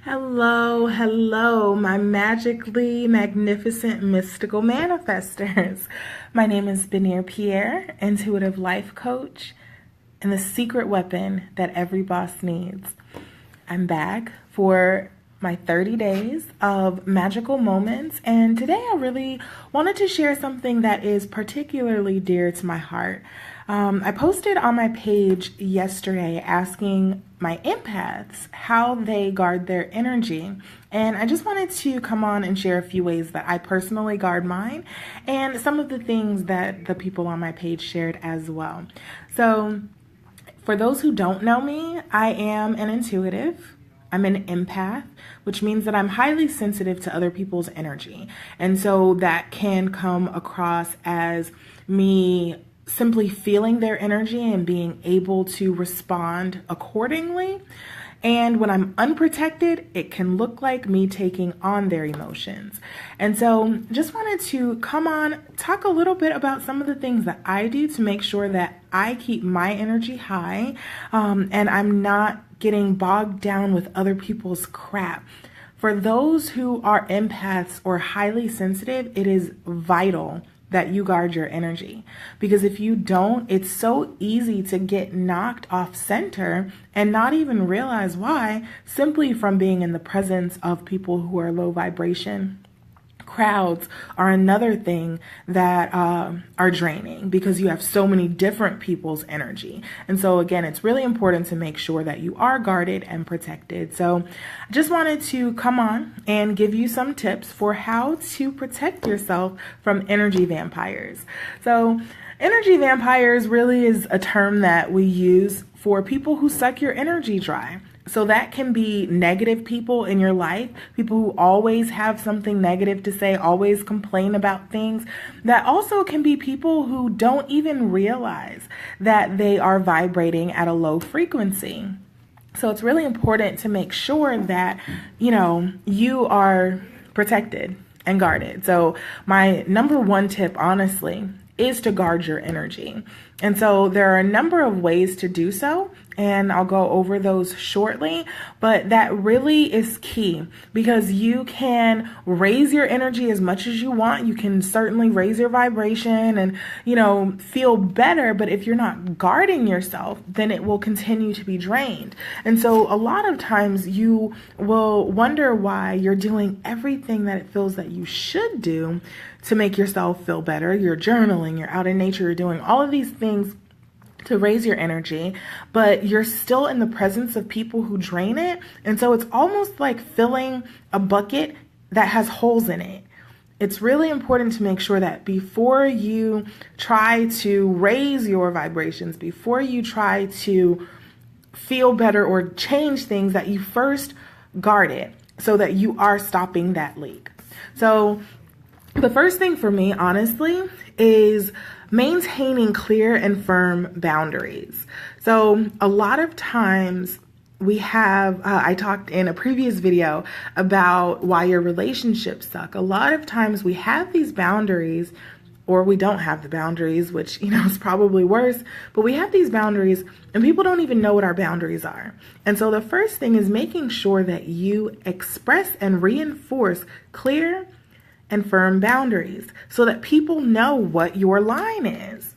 Hello, my magically magnificent mystical manifestors. My name is Benir Pierre, intuitive life coach, and the secret weapon that every boss needs. I'm back for my 30 days of magical moments, and today I really wanted to share something that is particularly dear to my heart. I posted on my page yesterday asking my empaths how they guard their energy, and I just wanted to come on and share a few ways that I personally guard mine and some of the things that the people on my page shared as well. So for those who don't know me, I am an intuitive. I'm an empath, which means that I'm highly sensitive to other people's energy. And so that can come across as me simply feeling their energy and being able to respond accordingly. And when I'm unprotected, it can look like me taking on their emotions. And so just wanted to come on, talk a little bit about some of the things that I do to make sure that I keep my energy high, and I'm not getting bogged down with other people's crap. For those who are empaths or highly sensitive, it is vital that you guard your energy, because if you don't, it's so easy to get knocked off center and not even realize why, simply from being in the presence of people who are low vibration. Crowds are another thing that are draining because you have so many different people's energy. And so again, it's really important to make sure that you are guarded and protected. So I just wanted to come on and give you some tips for how to protect yourself from energy vampires. So energy vampires really is a term that we use for people who suck your energy dry. So that can be negative people in your life, people who always have something negative to say, always complain about things. That also can be people who don't even realize that they are vibrating at a low frequency. So it's really important to make sure that, you are protected and guarded. So my number one tip, honestly, is to guard your energy. And so there are a number of ways to do so, and I'll go over those shortly, but that really is key because you can raise your energy as much as you want. You can certainly raise your vibration and, feel better, but if you're not guarding yourself, then it will continue to be drained. And so a lot of times you will wonder why you're doing everything that it feels that you should do to make yourself feel better. You're journaling, you're out in nature, you're doing all of these things to raise your energy, but you're still in the presence of people who drain it. And so it's almost like filling a bucket that has holes in it. It's really important to make sure that before you try to raise your vibrations, before you try to feel better or change things, that you first guard it so that you are stopping that leak. So the first thing for me, honestly, is maintaining clear and firm boundaries. So a lot of times we have, I talked in a previous video about why your relationships suck. A lot of times we have these boundaries, or we don't have the boundaries, which, is probably worse, but we have these boundaries and people don't even know what our boundaries are. And so the first thing is making sure that you express and reinforce clear and firm boundaries so that people know what your line is.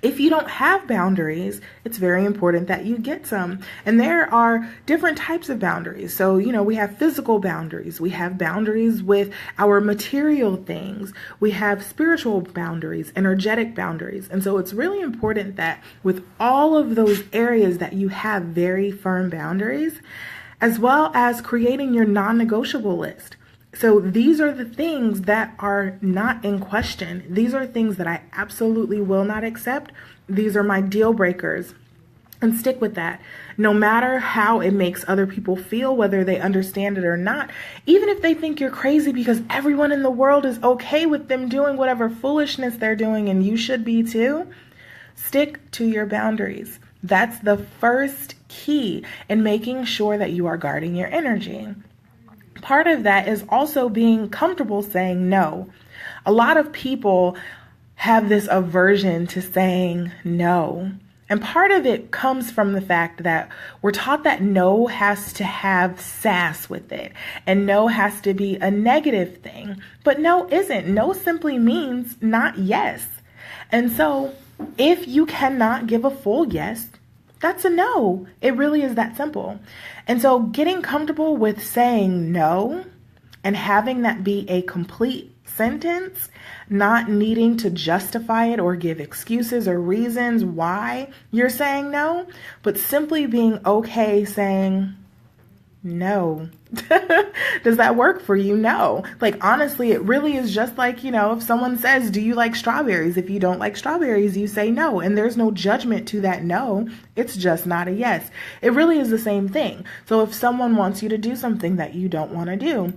If you don't have boundaries, it's very important that you get some. And there are different types of boundaries. So, we have physical boundaries. We have boundaries with our material things. We have spiritual boundaries, energetic boundaries. And so it's really important that with all of those areas that you have very firm boundaries, as well as creating your non-negotiable list. So these are the things that are not in question. These are things that I absolutely will not accept. These are my deal breakers. And stick with that. No matter how it makes other people feel, whether they understand it or not, even if they think you're crazy because everyone in the world is okay with them doing whatever foolishness they're doing and you should be too, stick to your boundaries. That's the first key in making sure that you are guarding your energy. Part of that is also being comfortable saying no. A lot of people have this aversion to saying no. And part of it comes from the fact that we're taught that no has to have sass with it, and no has to be a negative thing. But no isn't. No simply means not yes. And so if you cannot give a full yes, that's a no. It really is that simple. And so getting comfortable with saying no and having that be a complete sentence, not needing to justify it or give excuses or reasons why you're saying no, but simply being okay saying no. Does that work for you? No. Like, honestly, it really is just like, if someone says, do you like strawberries? If you don't like strawberries, you say no. And there's no judgment to that no. It's just not a yes. It really is the same thing. So if someone wants you to do something that you don't want to do,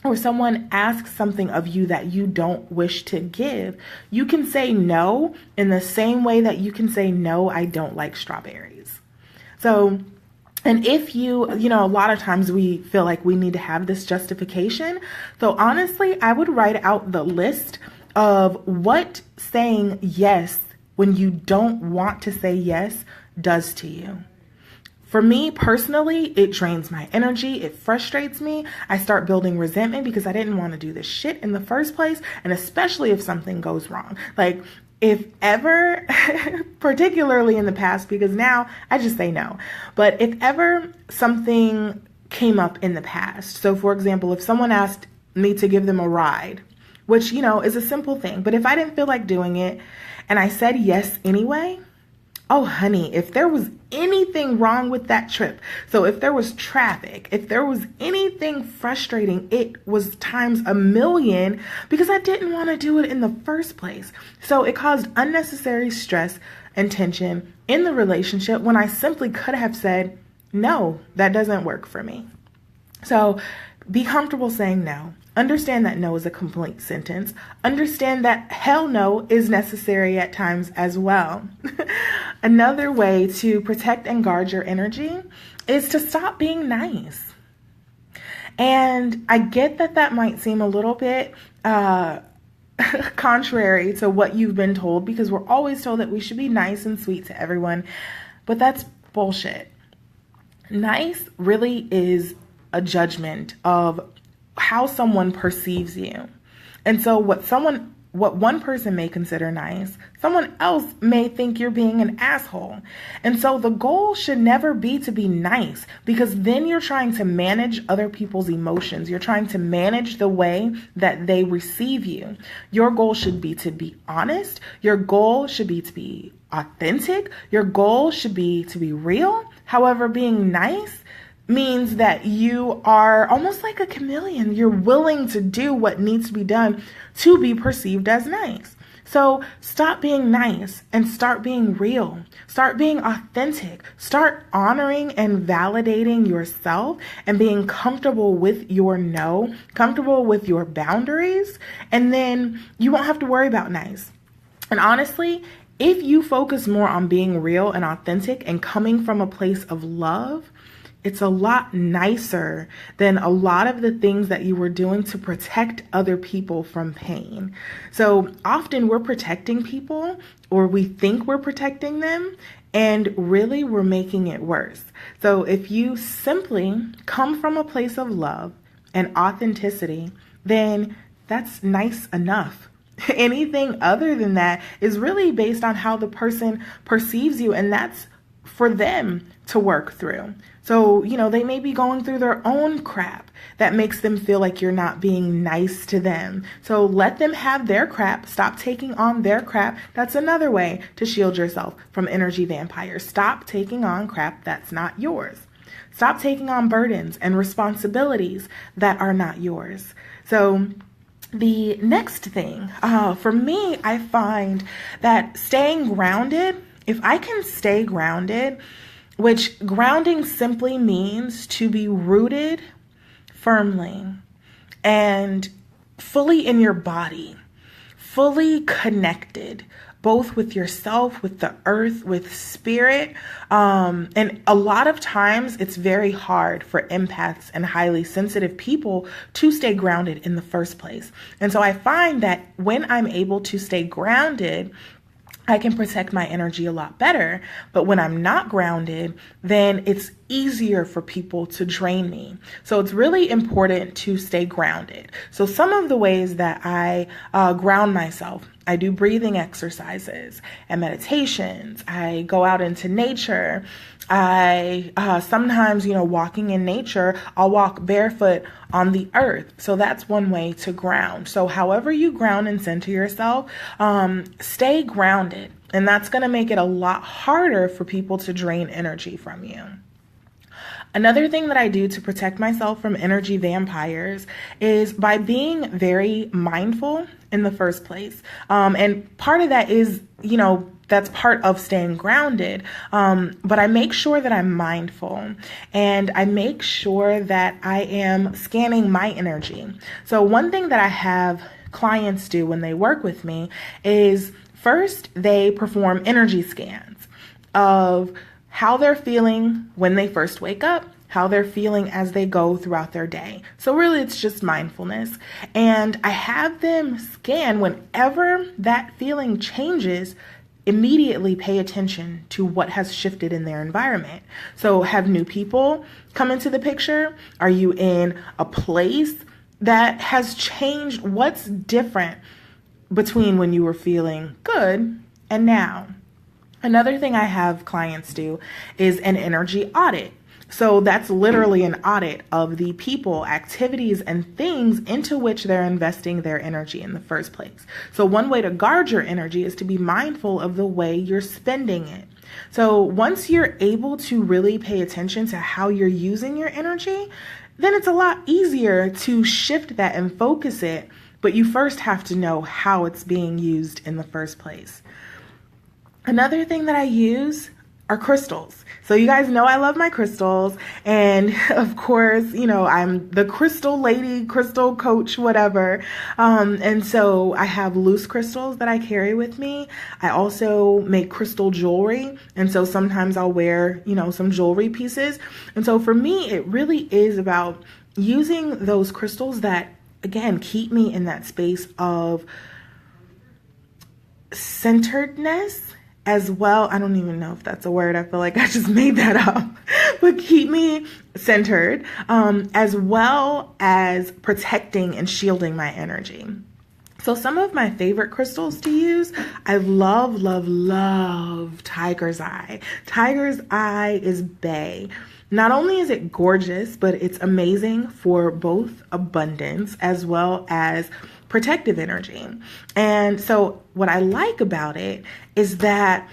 or someone asks something of you that you don't wish to give, you can say no in the same way that you can say, no, I don't like strawberries. So, and if a lot of times we feel like we need to have this justification. So honestly, I would write out the list of what saying yes when you don't want to say yes does to you. For me personally, it drains my energy. It frustrates me. I start building resentment because I didn't want to do this shit in the first place. And especially if something goes wrong. Like, if ever, particularly in the past, because now I just say no. But if ever something came up in the past. So for example, if someone asked me to give them a ride, which, is a simple thing. But if I didn't feel like doing it and I said yes anyway, oh, honey, if there was anything wrong with that trip, so if there was traffic, if there was anything frustrating, it was times a million because I didn't want to do it in the first place. So it caused unnecessary stress and tension in the relationship when I simply could have said, no, that doesn't work for me. So be comfortable saying no. Understand that no is a complete sentence. Understand that hell no is necessary at times as well. Another way to protect and guard your energy is to stop being nice. And I get that might seem a little bit contrary to what you've been told, because we're always told that we should be nice and sweet to everyone, but that's bullshit. Nice really is a judgment of how someone perceives you. And so what one person may consider nice, someone else may think you're being an asshole. And so the goal should never be to be nice, because then you're trying to manage other people's emotions. You're trying to manage the way that they receive you. Your goal should be to be honest. Your goal should be to be authentic. Your goal should be to be real. However, being nice means that you are almost like a chameleon. You're willing to do what needs to be done to be perceived as nice. So stop being nice and start being real. Start being authentic. Start honoring and validating yourself and being comfortable with your no, comfortable with your boundaries, and then you won't have to worry about nice. And honestly, if you focus more on being real and authentic and coming from a place of love, it's a lot nicer than a lot of the things that you were doing to protect other people from pain. So often we're protecting people, or we think we're protecting them, and really we're making it worse. So if you simply come from a place of love and authenticity, then that's nice enough. Anything other than that is really based on how the person perceives you, and that's for them to work through. So, they may be going through their own crap that makes them feel like you're not being nice to them. So let them have their crap. Stop taking on their crap. That's another way to shield yourself from energy vampires. Stop taking on crap that's not yours. Stop taking on burdens and responsibilities that are not yours. So the next thing, for me, I find that staying grounded, if I can stay grounded, which grounding simply means to be rooted firmly and fully in your body, fully connected, both with yourself, with the earth, with spirit. And a lot of times it's very hard for empaths and highly sensitive people to stay grounded in the first place. And so I find that when I'm able to stay grounded, I can protect my energy a lot better. But when I'm not grounded, then it's easier for people to drain me. So it's really important to stay grounded. So some of the ways that I ground myself, I do breathing exercises and meditations. I go out into nature. I sometimes, walking in nature, I'll walk barefoot on the earth. So that's one way to ground. So however you ground and center yourself, stay grounded. And that's going to make it a lot harder for people to drain energy from you. Another thing that I do to protect myself from energy vampires is by being very mindful in the first place. And part of that is, that's part of staying grounded. But I make sure that I'm mindful, and I make sure that I am scanning my energy. So one thing that I have clients do when they work with me is first they perform energy scans of how they're feeling when they first wake up, how they're feeling as they go throughout their day. So really it's just mindfulness. And I have them scan whenever that feeling changes, immediately pay attention to what has shifted in their environment. So have new people come into the picture? Are you in a place that has changed? What's different between when you were feeling good and now? Another thing I have clients do is an energy audit. So that's literally an audit of the people, activities, and things into which they're investing their energy in the first place. So one way to guard your energy is to be mindful of the way you're spending it. So once you're able to really pay attention to how you're using your energy, then it's a lot easier to shift that and focus it. But you first have to know how it's being used in the first place. Another thing that I use are crystals. So you guys know I love my crystals. And of course, I'm the crystal lady, crystal coach, whatever. And so I have loose crystals that I carry with me. I also make crystal jewelry. And so sometimes I'll wear, some jewelry pieces. And so for me, it really is about using those crystals that, again, keep me in that space of centeredness. As well, I don't even know if that's a word. I feel like I just made that up. But keep me centered, as well as protecting and shielding my energy. So some of my favorite crystals to use, I love, love, love Tiger's Eye. Tiger's Eye is bae. Not only is it gorgeous, but it's amazing for both abundance as well as protective energy. And so what I like about it is that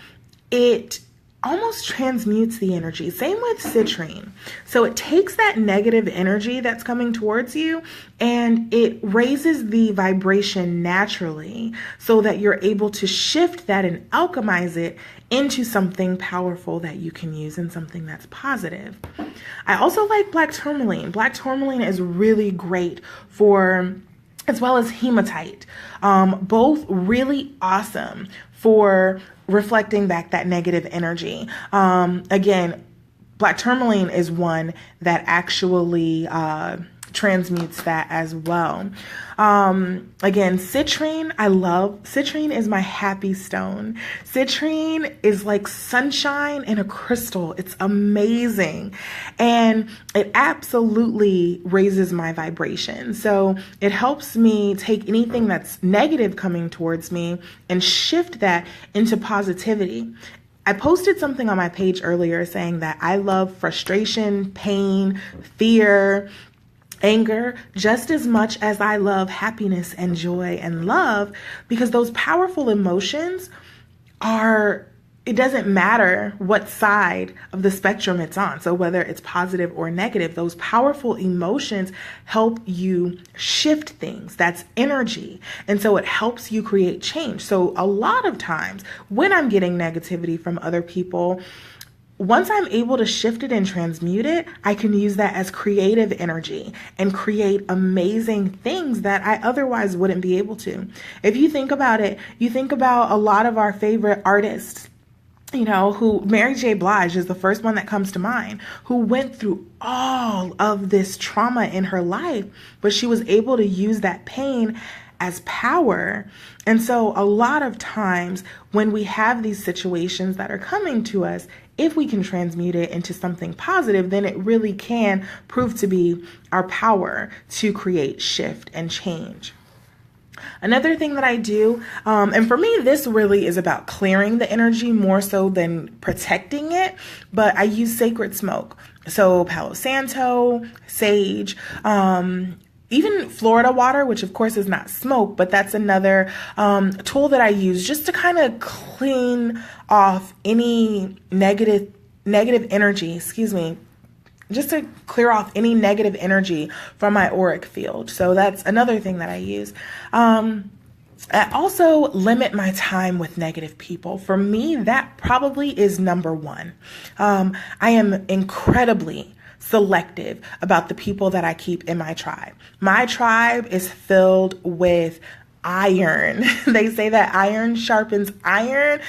it almost transmutes the energy. Same with citrine. So it takes that negative energy that's coming towards you and it raises the vibration naturally so that you're able to shift that and alchemize it into something powerful that you can use and something that's positive. I also like black tourmaline. Black tourmaline is really great for, as well as hematite, both really awesome for reflecting back that negative energy. Again, black tourmaline is one that actually transmutes that as well. Again, citrine, I love. Citrine is my happy stone. Citrine is like sunshine in a crystal. It's amazing. And it absolutely raises my vibration. So it helps me take anything that's negative coming towards me and shift that into positivity. I posted something on my page earlier saying that I love frustration, pain, fear, anger just as much as I love happiness and joy and love, because those powerful emotions are, it doesn't matter what side of the spectrum it's on. So whether it's positive or negative, those powerful emotions help you shift things. That's energy. And so it helps you create change. So a lot of times when I'm getting negativity from other people, once I'm able to shift it and transmute it, I can use that as creative energy and create amazing things that I otherwise wouldn't be able to. If you think about it, you think about a lot of our favorite artists, who Mary J. Blige is the first one that comes to mind, who went through all of this trauma in her life, but she was able to use that pain as power. And so a lot of times when we have these situations that are coming to us, if we can transmute it into something positive, then it really can prove to be our power to create shift and change. Another thing that I do, and for me, this really is about clearing the energy more so than protecting it, but I use sacred smoke. So Palo Santo, sage, even Florida water, which of course is not smoke, but that's another tool that I use just to kind of clean off any negative energy, just to clear off any negative energy from my auric field. So that's another thing that I use. I also limit my time with negative people. For me, that probably is number one. I am incredibly selective about the people that I keep in my tribe. My tribe is filled with iron. They say that iron sharpens iron.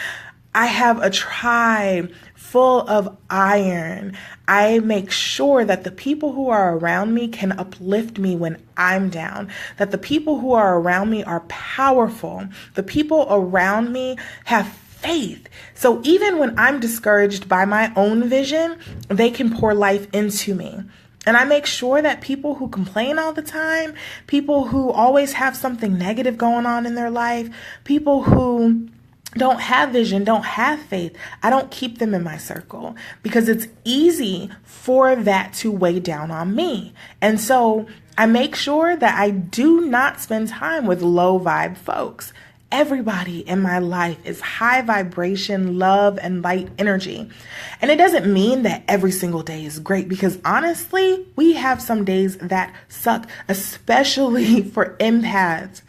I have a tribe full of iron. I make sure that the people who are around me can uplift me when I'm down, that the people who are around me are powerful. The people around me have faith. So even when I'm discouraged by my own vision, they can pour life into me. And I make sure that people who complain all the time, people who always have something negative going on in their life, people who don't have vision, don't have faith, I don't keep them in my circle because it's easy for that to weigh down on me. And so I make sure that I do not spend time with low vibe folks. Everybody in my life is high vibration, love, and light energy. And it doesn't mean that every single day is great because honestly, we have some days that suck, especially for empaths.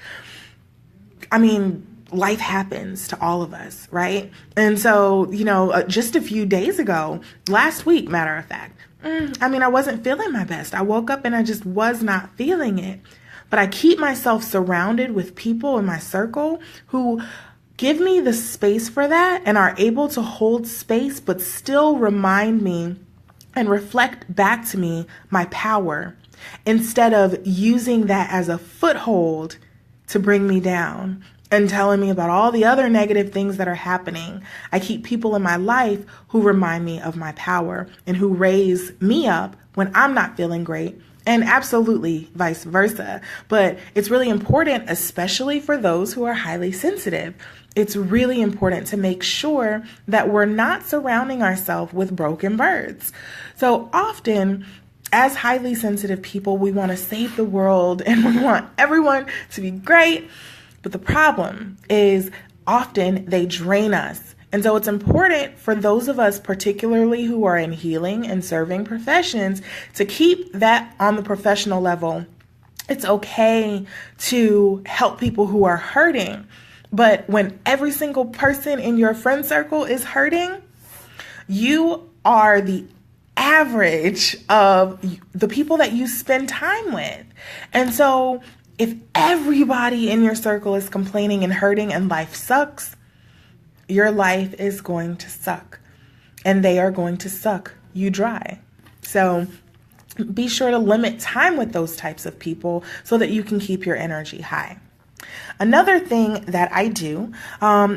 I mean, life happens to all of us, right? And so, just a few days ago, last week, matter of fact, I wasn't feeling my best. I woke up and I just was not feeling it. But I keep myself surrounded with people in my circle who give me the space for that and are able to hold space, but still remind me and reflect back to me my power instead of using that as a foothold to bring me down and telling me about all the other negative things that are happening. I keep people in my life who remind me of my power and who raise me up when I'm not feeling great, and absolutely vice versa. But it's really important, especially for those who are highly sensitive. It's really important to make sure that we're not surrounding ourselves with broken birds. So often, as highly sensitive people, we want to save the world and we want everyone to be great. But the problem is often they drain us. And so it's important for those of us, particularly who are in healing and serving professions, to keep that on the professional level. It's okay to help people who are hurting. But when every single person in your friend circle is hurting, you are the average of the people that you spend time with. And so if everybody in your circle is complaining and hurting and life sucks, your life is going to suck. And they are going to suck you dry. So be sure to limit time with those types of people so that you can keep your energy high. Another thing that I do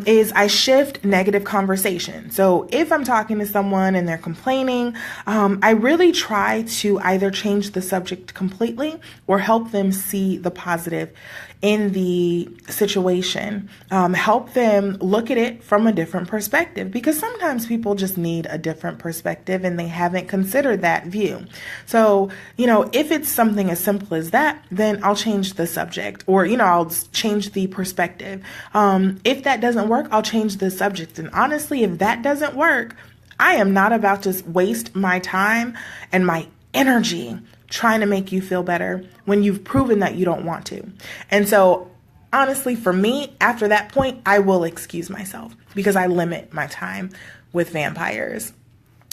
is I shift negative conversation. So if I'm talking to someone and they're complaining, I really try to either change the subject completely or help them see the positive in the situation. Help them look at it from a different perspective, because sometimes people just need a different perspective and they haven't considered that view. So, if it's something as simple as that, then I'll change the subject, or, I'll change the perspective. If that doesn't work, I'll change the subject. And honestly, if that doesn't work, I am not about to waste my time and my energy trying to make you feel better when you've proven that you don't want to. And so honestly, for me, after that point, I will excuse myself because I limit my time with vampires.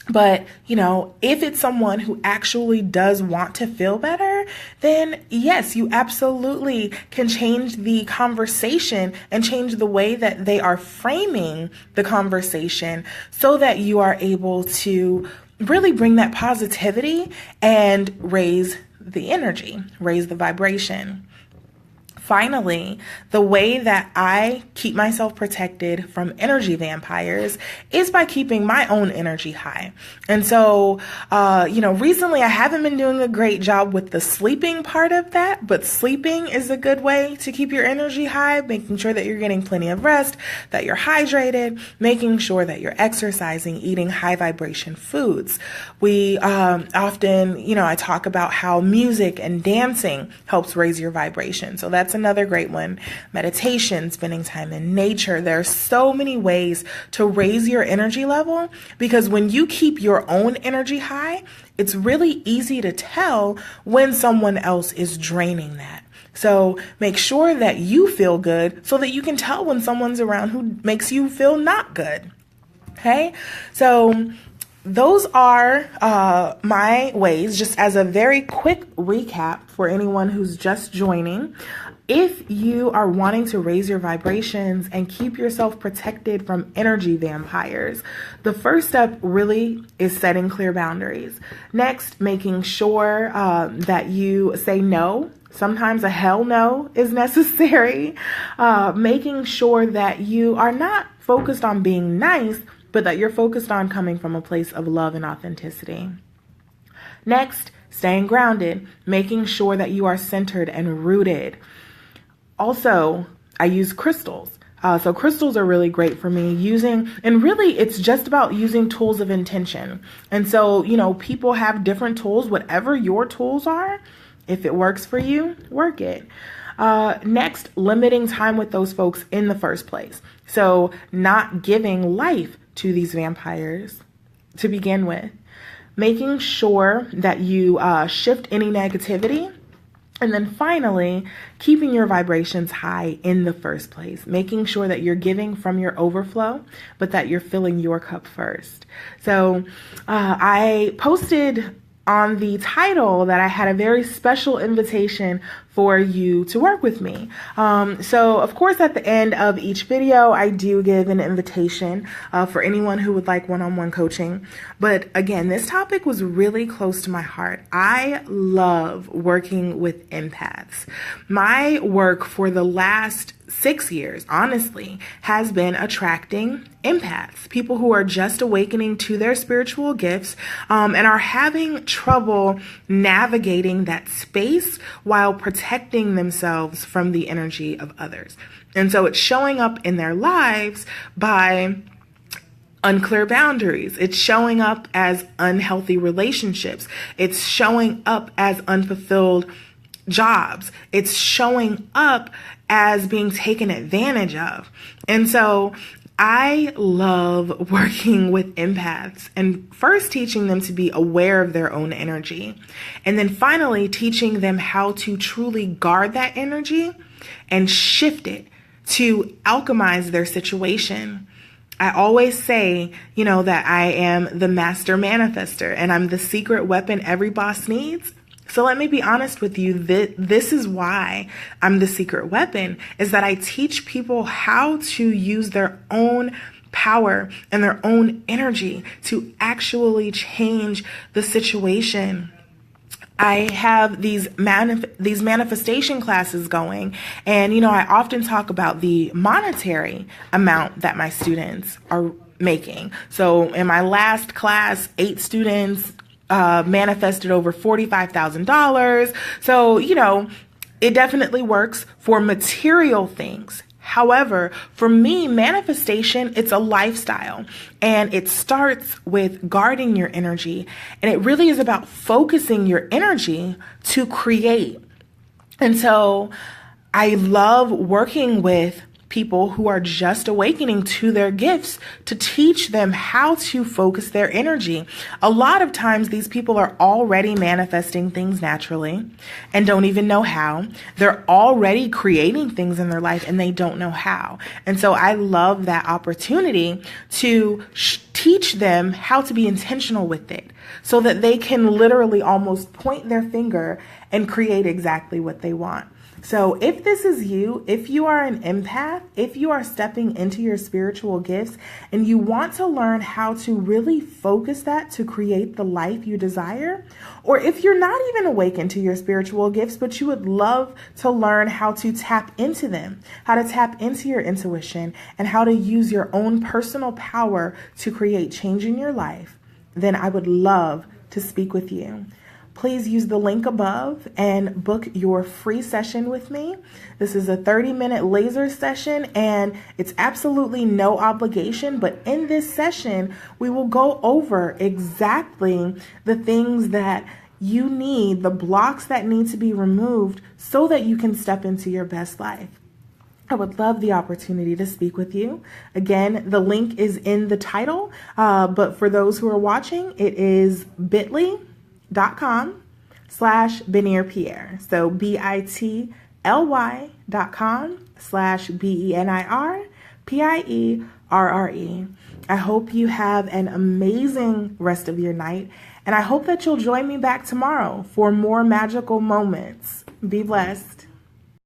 But, if it's someone who actually does want to feel better, then yes, you absolutely can change the conversation and change the way that they are framing the conversation so that you are able to really bring that positivity and raise the energy, raise the vibration. Finally, the way that I keep myself protected from energy vampires is by keeping my own energy high. And so, recently I haven't been doing a great job with the sleeping part of that, but sleeping is a good way to keep your energy high, making sure that you're getting plenty of rest, that you're hydrated, making sure that you're exercising, eating high vibration foods. We often, I talk about how music and dancing helps raise your vibration. So that's another great one. Meditation, spending time in nature. There are so many ways to raise your energy level, because when you keep your own energy high, it's really easy to tell when someone else is draining that. So make sure that you feel good so that you can tell when someone's around who makes you feel not good. Okay? So those are my ways, just as a very quick recap for anyone who's just joining. If you are wanting to raise your vibrations and keep yourself protected from energy vampires, the first step really is setting clear boundaries. Next, making sure that you say no. Sometimes a hell no is necessary. Making sure that you are not focused on being nice, but that you're focused on coming from a place of love and authenticity. Next, staying grounded, making sure that you are centered and rooted. Also, I use crystals. So crystals are really great for me and really it's just about using tools of intention. And so, people have different tools, whatever your tools are. If it works for you, work it. Next, limiting time with those folks in the first place. So not giving life to these vampires to begin with. Making sure that you shift any negativity. And then finally, keeping your vibrations high in the first place, making sure that you're giving from your overflow, but that you're filling your cup first. So I posted on the title that I had a very special invitation for you to work with me. So of course, at the end of each video, I do give an invitation for anyone who would like one-on-one coaching. But again, this topic was really close to my heart. I love working with empaths. My work for the last 6 years, honestly, has been attracting empaths, people who are just awakening to their spiritual gifts and are having trouble navigating that space while protecting themselves from the energy of others. And so it's showing up in their lives by unclear boundaries. It's showing up as unhealthy relationships. It's showing up as unfulfilled jobs. It's showing up as being taken advantage of. And so I love working with empaths and first teaching them to be aware of their own energy. And then finally teaching them how to truly guard that energy and shift it to alchemize their situation. I always say, that I am the master manifester and I'm the secret weapon every boss needs. So let me be honest with you, this is why I'm the secret weapon, is that I teach people how to use their own power and their own energy to actually change the situation. I have these manifestation classes going, and I often talk about the monetary amount that my students are making. So in my last class, 8 students manifested over $45,000. So, it definitely works for material things. However, for me, manifestation, it's a lifestyle, and it starts with guarding your energy. And it really is about focusing your energy to create. And so I love working with people who are just awakening to their gifts to teach them how to focus their energy. A lot of times these people are already manifesting things naturally and don't even know how. They're already creating things in their life and they don't know how. And so I love that opportunity to teach them how to be intentional with it, so that they can literally almost point their finger and create exactly what they want. So if this is you, if you are an empath, if you are stepping into your spiritual gifts and you want to learn how to really focus that to create the life you desire, or if you're not even awakened to your spiritual gifts, but you would love to learn how to tap into them, how to tap into your intuition, and how to use your own personal power to create change in your life, then I would love to speak with you. Please use the link above and book your free session with me. This is a 30-minute laser session and it's absolutely no obligation, but in this session, we will go over exactly the things that you need, the blocks that need to be removed so that you can step into your best life. I would love the opportunity to speak with you. Again, the link is in the title, but for those who are watching, it is bit.ly.com/BenirPierre. So bit.ly.com/BenirPierre. I hope you have an amazing rest of your night, and I hope that you'll join me back tomorrow for more magical moments. Be blessed.